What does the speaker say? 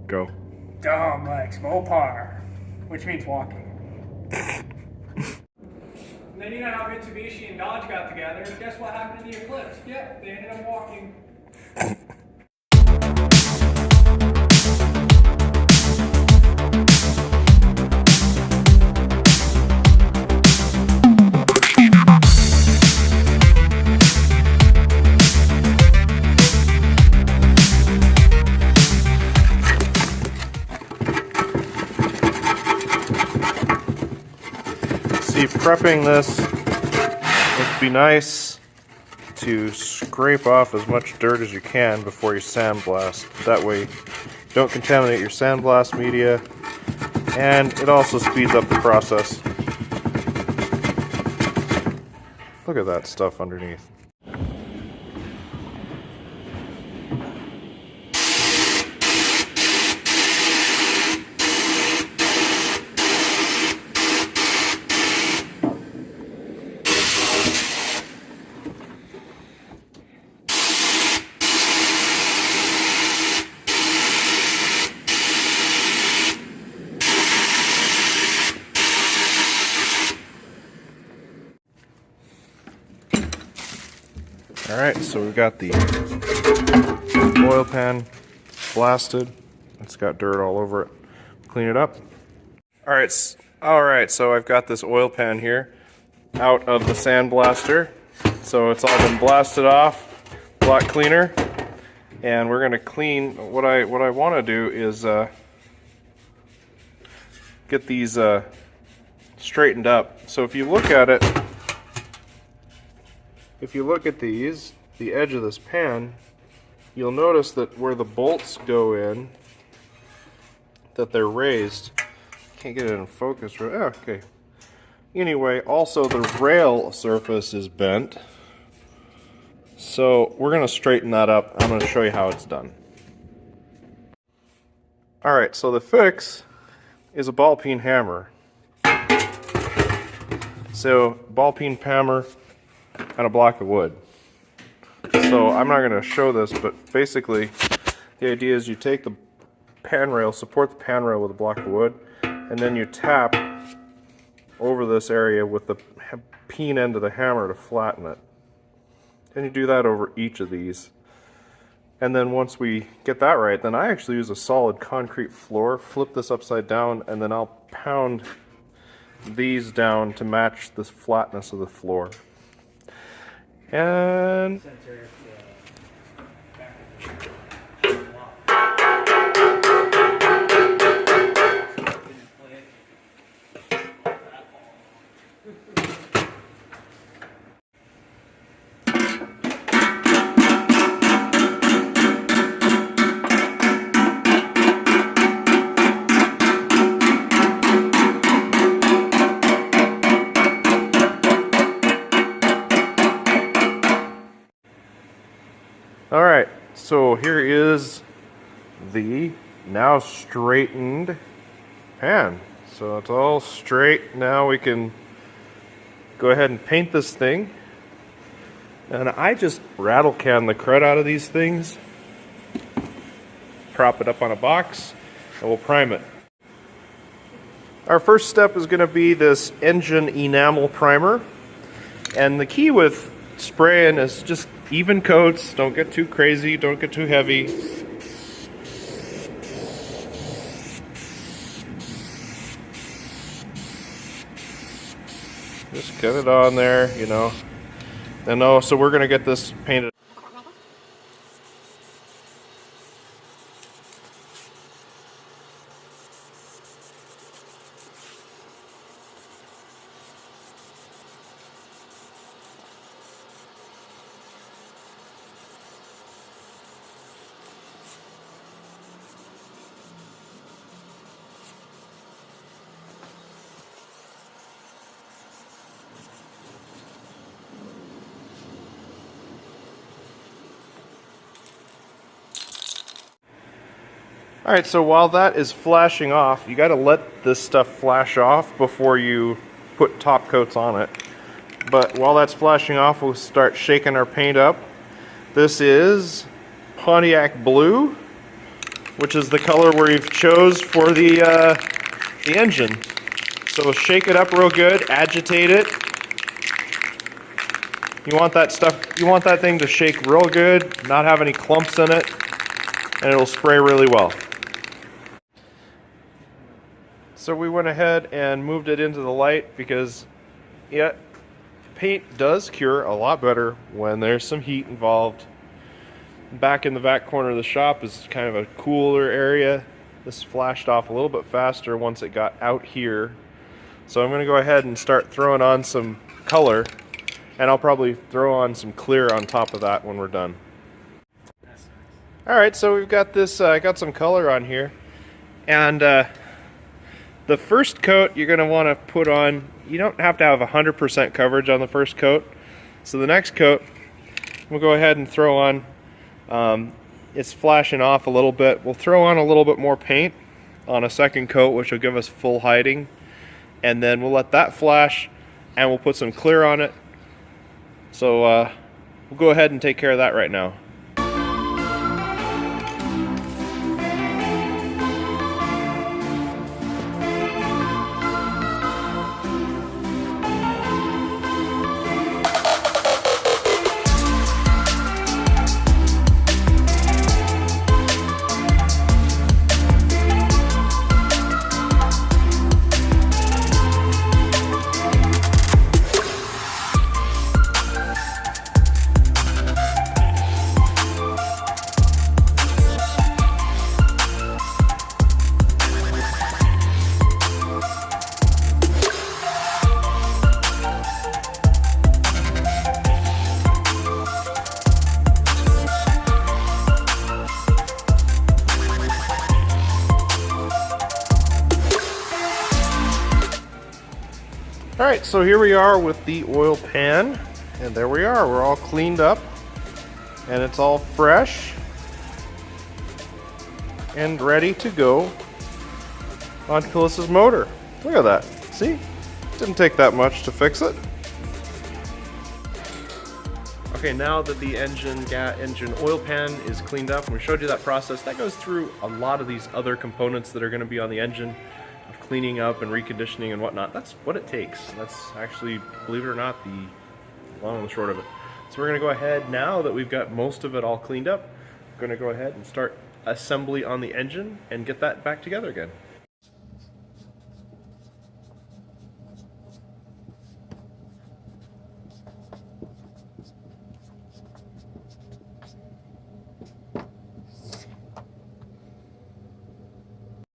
Go. Dumb legs, Mopar, which means walking. And then you know how Mitsubishi and Dodge got together. Guess what happened to the Eclipse? Yep, they ended up walking. See, prepping this, it'd be nice to scrape off as much dirt as you can before you sandblast. That way, you don't contaminate your sandblast media, and it also speeds up the process. Look at that stuff underneath. Alright, so we've got the oil pan blasted. It's got dirt all over it. Clean it up. Alright, so I've got this oil pan here out of the sandblaster. So it's all been blasted off, a lot cleaner. And we're gonna clean, what I want to do is get these straightened up. So if you look at it, if you look at these, the edge of this pan, you'll notice that where the bolts go in, that they're raised. Can't get it in focus. Oh, okay. Anyway, also the rail surface is bent. So we're going to straighten that up. I'm going to show you how it's done. Alright, so the fix is a ball peen hammer. So, ball peen hammer and a block of wood. So I'm not going to show this, but basically the idea is you take the pan rail, support the pan rail with a block of wood, and then you tap over this area with the peen end of the hammer to flatten it. And you do that over each of these. And then once we get that right, then I actually use a solid concrete floor, flip this upside down, and then I'll pound these down to match the flatness of the floor. And alright, so here is the now straightened pan. So it's all straight. Now we can go ahead and paint this thing. And I just rattle can the crud out of these things, prop it up on a box, and we'll prime it. Our first step is going to be this engine enamel primer. And the key with spraying is just even coats. Don't get too crazy, don't get too heavy. Just get it on there, you know. And so we're going to get this painted. Alright, so while that is flashing off, you got to let this stuff flash off before you put top coats on it. But while that's flashing off, we'll start shaking our paint up. This is Pontiac Blue. which is the color we've chose for the engine. So shake it up real good, agitate it. You want that thing to shake real good, not have any clumps in it, and it'll spray really well. So we went ahead and moved it into the light because, yeah, paint does cure a lot better when there's some heat involved. Back in the back corner of the shop is kind of a cooler area. This flashed off a little bit faster once it got out here. So I'm going to go ahead and start throwing on some color, and I'll probably throw on some clear on top of that when we're done. Alright, so we've got this, got some color on here, and the first coat you're going to want to put on, you don't have to have 100% coverage on the first coat. So the next coat, we'll go ahead and throw on, it's flashing off a little bit. We'll throw on a little bit more paint on a second coat, which will give us full hiding. And then we'll let that flash, and we'll put some clear on it. So we'll go ahead and take care of that right now. Alright, so here we are with the oil pan, and there we are. We're all cleaned up, and it's all fresh and ready to go on Phyllis's motor. Look at that. See? Didn't take that much to fix it. Okay, now that the engine oil pan is cleaned up, and we showed you that process, that goes through a lot of these other components that are going to be on the engine, of cleaning up and reconditioning and whatnot. That's what it takes. That's actually, believe it or not, the long and the short of it. So we're going to go ahead, now that we've got most of it all cleaned up, we're going to go ahead and start assembly on the engine and get that back together again.